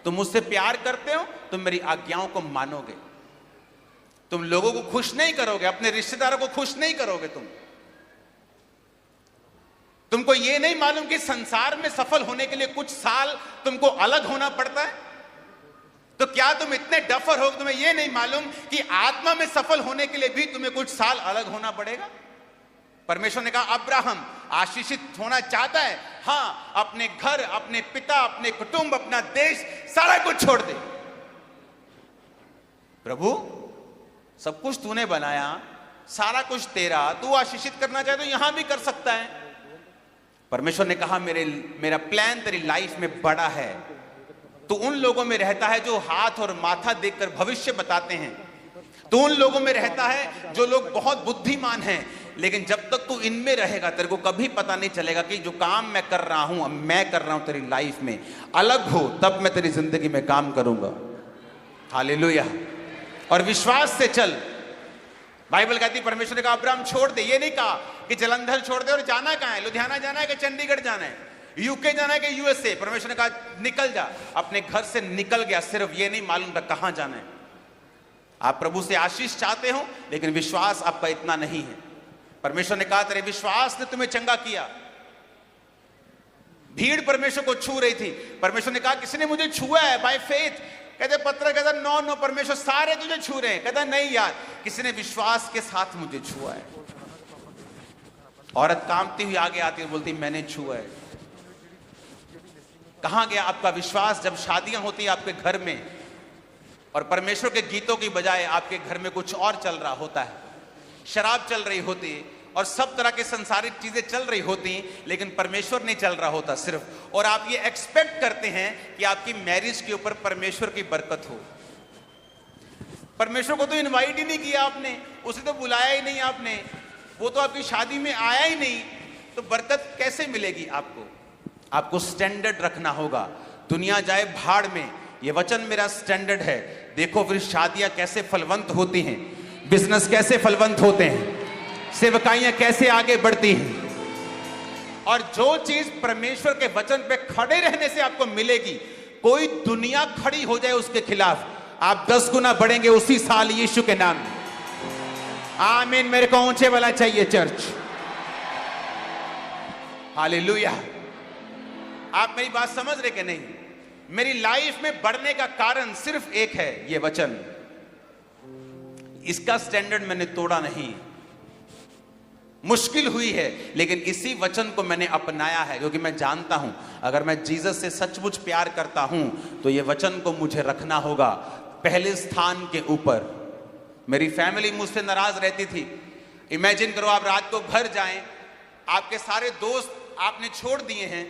तुम मुझसे प्यार करते हो, तुम मेरी आज्ञाओं को मानोगे। तुम लोगों को खुश नहीं करोगे, अपने रिश्तेदारों को खुश नहीं करोगे। तुमको ये नहीं मालूम कि संसार में सफल होने के लिए कुछ साल तुमको अलग होना पड़ता है? तो क्या तुम इतने डफर हो, तुम्हें यह नहीं मालूम कि आत्मा में सफल होने के लिए भी तुम्हें कुछ साल अलग होना पड़ेगा? परमेश्वर ने कहा, अब्राहम आशीषित होना चाहता है, हां, अपने घर, अपने पिता, अपने कुटुंब, अपना देश, सारा कुछ छोड़ दे। प्रभु, सब कुछ तूने बनाया, सारा कुछ तेरा, तू आशीषित करना चाहे तो यहां भी कर सकता है। परमेश्वर ने कहा, मेरा प्लान तेरी लाइफ में बड़ा है। तू उन लोगों में रहता है जो हाथ और माथा देखकर भविष्य बताते हैं। तो उन लोगों में रहता है जो लोग बहुत बुद्धिमान हैं, लेकिन जब तक तू इनमें रहेगा तेरे को कभी पता नहीं चलेगा कि जो काम मैं कर रहा हूं, मैं कर रहा हूं तेरी लाइफ में अलग हो, तब मैं तेरी जिंदगी में काम करूंगा। हालेलुया। और विश्वास से चल। बाइबल कहती परमेश्वर ने कहा अब्राहम छोड़ दे, ये नहीं कहा कि जलंधर छोड़ दे। और जाना कहां है? लुधियाना जाना है कि चंडीगढ़ जाना है, यूके जाना है कि यूएसए? परमेश्वर ने कहा निकल जा। अपने घर से निकल गया, सिर्फ ये नहीं मालूम था कहां जाना है। आप प्रभु से आशीष चाहते हो लेकिन विश्वास आपका इतना नहीं है। परमेश्वर ने कहा तेरे विश्वास ने तुम्हें चंगा किया। भीड़ परमेश्वर को छू रही थी। परमेश्वर ने कहा किसी ने मुझे छुआ है बाय फेथ। कहते पत्र कहता नो नो परमेश्वर सारे तुझे छू रहे हैं। कहता नहीं यार, किसी ने विश्वास के साथ मुझे छुआ है। औरत कांपती हुई आगे आती है, बोलती मैंने छुआ है। कहां गया आपका विश्वास जब शादियां होती है आपके घर में और परमेश्वर के गीतों की बजाय आपके घर में कुछ और चल रहा होता है? शराब चल रही होती है और सब तरह के संसारिक चीजें चल रही होती हैं, लेकिन परमेश्वर नहीं चल रहा होता सिर्फ। और आप ये एक्सपेक्ट करते हैं कि आपकी मैरिज के ऊपर परमेश्वर की बरकत हो। परमेश्वर को तो इनवाइट ही नहीं किया आपने, उसे तो बुलाया ही नहीं आपने, वो तो आपकी शादी में आया ही नहीं, तो बरकत कैसे मिलेगी आपको? आपको स्टैंडर्ड रखना होगा। दुनिया जाए भाड़ में, ये वचन मेरा स्टैंडर्ड है। देखो फिर शादियां कैसे फलवंत होती हैं, बिजनेस कैसे फलवंत होते हैं, सेवकाइयां कैसे आगे बढ़ती हैं। और जो चीज परमेश्वर के वचन पे खड़े रहने से आपको मिलेगी, कोई दुनिया खड़ी हो जाए उसके खिलाफ, आप 10 गुना बढ़ेंगे उसी साल यीशु के नाम में। आमीन। मेरे को ऊंचे वाला चाहिए चर्च। हालेलुया। आप मेरी बात समझ रहे कि नहीं? मेरी लाइफ में बढ़ने का कारण सिर्फ एक है, ये वचन। इसका स्टैंडर्ड मैंने तोड़ा नहीं। मुश्किल हुई है लेकिन इसी वचन को मैंने अपनाया है, क्योंकि मैं जानता हूं अगर मैं जीसस से सचमुच प्यार करता हूं तो ये वचन को मुझे रखना होगा पहले स्थान के ऊपर। मेरी फैमिली मुझसे नाराज रहती थी। इमेजिन करो आप रात को घर जाएं, आपके सारे दोस्त आपने छोड़ दिए हैं,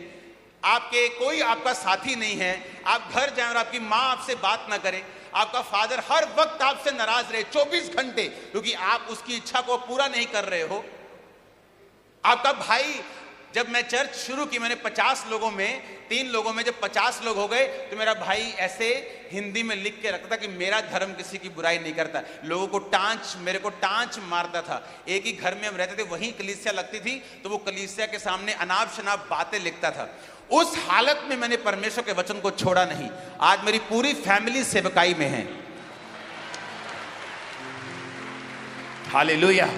आपके कोई आपका साथी नहीं है, आप घर जाएं और आपकी माँ आपसे बात ना करे, आपका फादर हर वक्त आपसे नाराज रहे 24 घंटे, क्योंकि आप उसकी इच्छा को पूरा नहीं कर रहे हो। आपका भाई, जब मैं चर्च शुरू की मैंने 50 लोगों में 3 लोगों में जब 50 लोग हो गए तो मेरा भाई ऐसे हिंदी में लिख के रखता था कि मेरा धर्म किसी की बुराई नहीं करता। लोगों को मेरे को टांच मारता था। एक ही घर में हम रहते थे, वहीं कलीसिया लगती थी, तो वो कलीसिया के सामने अनाप शनाप बातें लिखता था। उस हालत में मैंने परमेश्वर के वचन को छोड़ा नहीं। आज मेरी पूरी फैमिली सेवकाई में है। हालेलुया।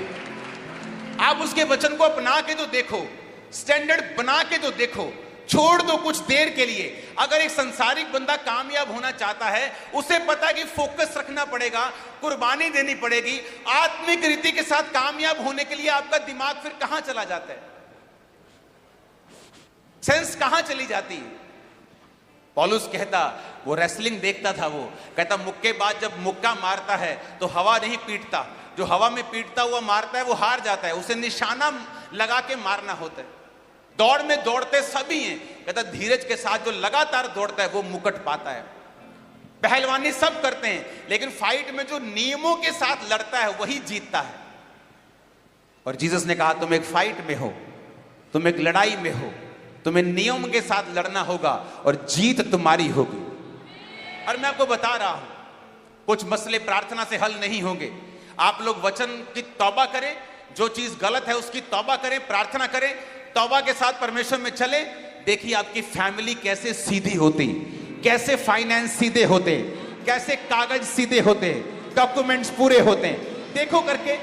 आप उसके वचन को अपना के तो देखो, स्टैंडर्ड बना के तो देखो। छोड़ दो कुछ देर के लिए। अगर एक संसारिक बंदा कामयाब होना चाहता है, उसे पता है कि फोकस रखना पड़ेगा, कुर्बानी देनी पड़ेगी। आत्मिक रीति के साथ कामयाब होने के लिए आपका दिमाग फिर कहां चला जाता है, सेंस कहां चली जाती है। पौलुस कहता, वो रेसलिंग देखता था, वो कहता मुक्केबाज जब मुक्का मारता है तो हवा नहीं पीटता, जो हवा में पीटता हुआ मारता है वो हार जाता है, उसे निशाना लगा के मारना होता है। दौड़ में दौड़ते सभी हैं, कहता धीरज के साथ जो लगातार दौड़ता है वो मुकुट पाता है। पहलवानी सब करते हैं, लेकिन फाइट में जो नियमों के साथ लड़ता है वही जीतता है। और जीसस ने कहा तुम एक फाइट में हो, तुम एक लड़ाई में हो, तुम्हें नियम के साथ लड़ना होगा और जीत तुम्हारी होगी। और मैं आपको बता रहा हूं, कुछ मसले प्रार्थना से हल नहीं होंगे। आप लोग वचन की तौबा करें, जो चीज गलत है उसकी तौबा करें, प्रार्थना करें, तौबा के साथ परमेश्वर में चले। देखिए आपकी फैमिली कैसे सीधी होती, कैसे फाइनेंस सीधे होते, कैसे कागज सीधे होते, डॉक्यूमेंट्स पूरे होते हैं। देखो करके,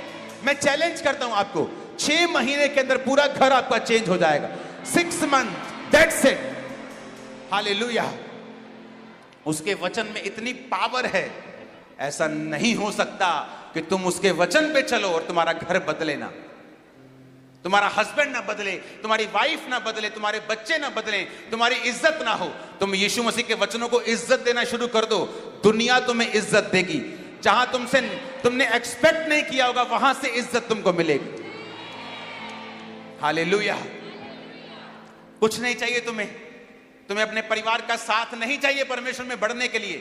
मैं चैलेंज करता हूं आपको, 6 महीने के अंदर पूरा घर आपका चेंज हो जाएगा। 6 months, that's it। हालेलुया। उसके वचन में इतनी पावर है, ऐसा नहीं हो सकता कि तुम उसके वचन पे चलो और तुम्हारा घर बदले ना, तुम्हारा हस्बैंड ना बदले, तुम्हारी वाइफ ना बदले, तुम्हारे बच्चे ना बदले, तुम्हारी इज्जत ना हो। तुम यीशु मसीह के वचनों को इज्जत देना शुरू कर दो, दुनिया तुम्हें इज्जत देगी। जहां तुमने एक्सपेक्ट नहीं किया होगा वहां से इज्जत तुमको मिलेगी। हालेलुया। कुछ नहीं चाहिए तुम्हें अपने परिवार का साथ नहीं चाहिए परमेश्वर में बढ़ने के लिए।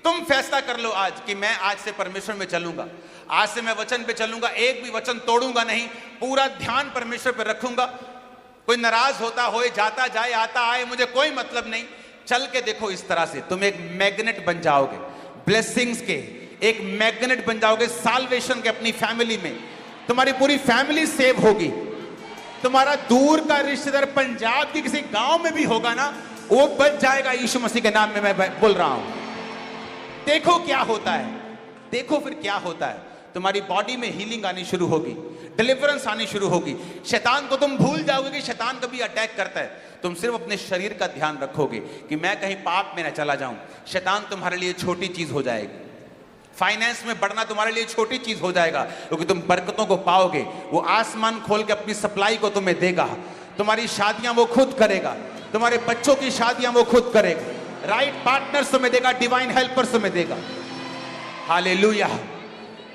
तुम फैसला कर लो आज कि मैं आज से परमेश्वर में चलूंगा, आज से मैं वचन पे चलूंगा, एक भी वचन तोड़ूंगा नहीं, पूरा ध्यान परमेश्वर पे रखूंगा। कोई नाराज होता होए, जाता जाए, आता आए, मुझे कोई मतलब नहीं। चल के देखो, इस तरह से तुम एक मैग्नेट बन जाओगे, ब्लेसिंग्स के एक मैग्नेट बन जाओगे, साल्वेशन के। अपनी फैमिली में तुम्हारी पूरी फैमिली सेव होगी। तुम्हारा दूर का रिश्तेदार पंजाब की किसी गांव में भी होगा ना, वो बच जाएगा यीशु मसीह के नाम में। मैं बोल रहा हूं, देखो क्या होता है, देखो फिर क्या होता है। तुम्हारी बॉडी में हीलिंग आनी शुरू होगी, डिलीवरेंस आनी शुरू होगी। शैतान को तुम भूल जाओगे कि शैतान कभी अटैक करता है। तुम सिर्फ अपने शरीर का ध्यान रखोगे कि मैं कहीं पाप में ना चला जाऊं। शैतान तुम्हारे लिए छोटी चीज हो जाएगी। फाइनेंस में बढ़ना तुम्हारे लिए छोटी चीज हो जाएगा, क्योंकि तुम बरकतों को पाओगे। वो आसमान खोल के अपनी सप्लाई को तुम्हें देगा। तुम्हारी शादियां वो खुद करेगा, तुम्हारे बच्चों की शादियां वो खुद करेगा। राइट पार्टनर्स तुम्हें देगा, डिवाइन हेल्पर्स तुम्हें देगा। Hallelujah,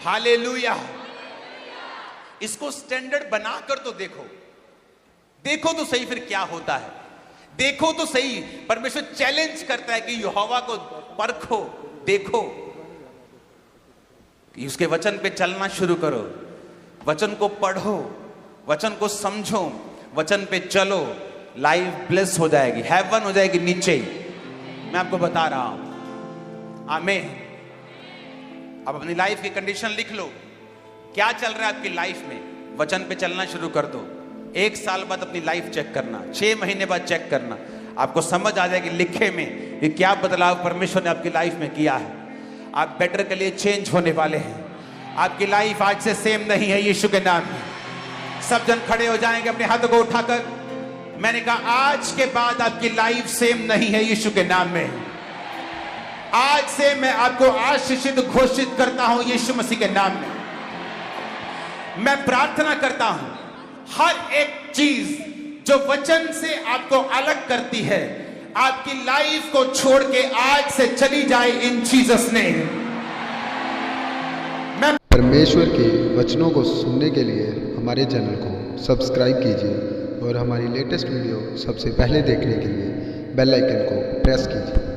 hallelujah. इसको स्टैंडर्ड बनाकर तो देखो, देखो तो सही फिर क्या होता है। देखो तो सही, परमेश्वर चैलेंज करता है कि यहोवा को परखो, देखो कि उसके वचन पे चलना शुरू करो, वचन को पढ़ो, वचन को समझो, वचन पे चलो। लाइफ ब्लेस हो जाएगी, हेवन हो जाएगी नीचे। मैं आपको बता रहा हूं। आमीन। अब अपनी लाइफ की कंडीशन लिख लो, क्या चल रहा है आपकी लाइफ में। वचन पे चलना शुरू कर दो। 1 साल बाद अपनी लाइफ चेक करना, 6 महीने बाद चेक करना, आपको समझ आ जाएगी लिखे में कि क्या बदलाव परमेश्वर ने आपकी लाइफ में किया है। आप बेटर के लिए चेंज होने वाले हैं। आपकी लाइफ आज से सेम नहीं है यीशु के नाम में। सब जन खड़े हो जाएंगे अपने हाथों को उठाकर। मैंने कहा आज के बाद आपकी लाइफ सेम नहीं है यीशु के नाम में। आज से मैं आपको आशीषित घोषित करता हूं यीशु मसीह के नाम में। मैं प्रार्थना करता हूं हर एक चीज जो वचन से आपको अलग करती है, आपकी लाइफ को छोड़ के आज से चली जाए इन जीसस नेम। परमेश्वर के वचनों को सुनने के लिए हमारे चैनल को सब्सक्राइब कीजिए और हमारी लेटेस्ट वीडियो सबसे पहले देखने के लिए बेल आइकन को प्रेस कीजिए।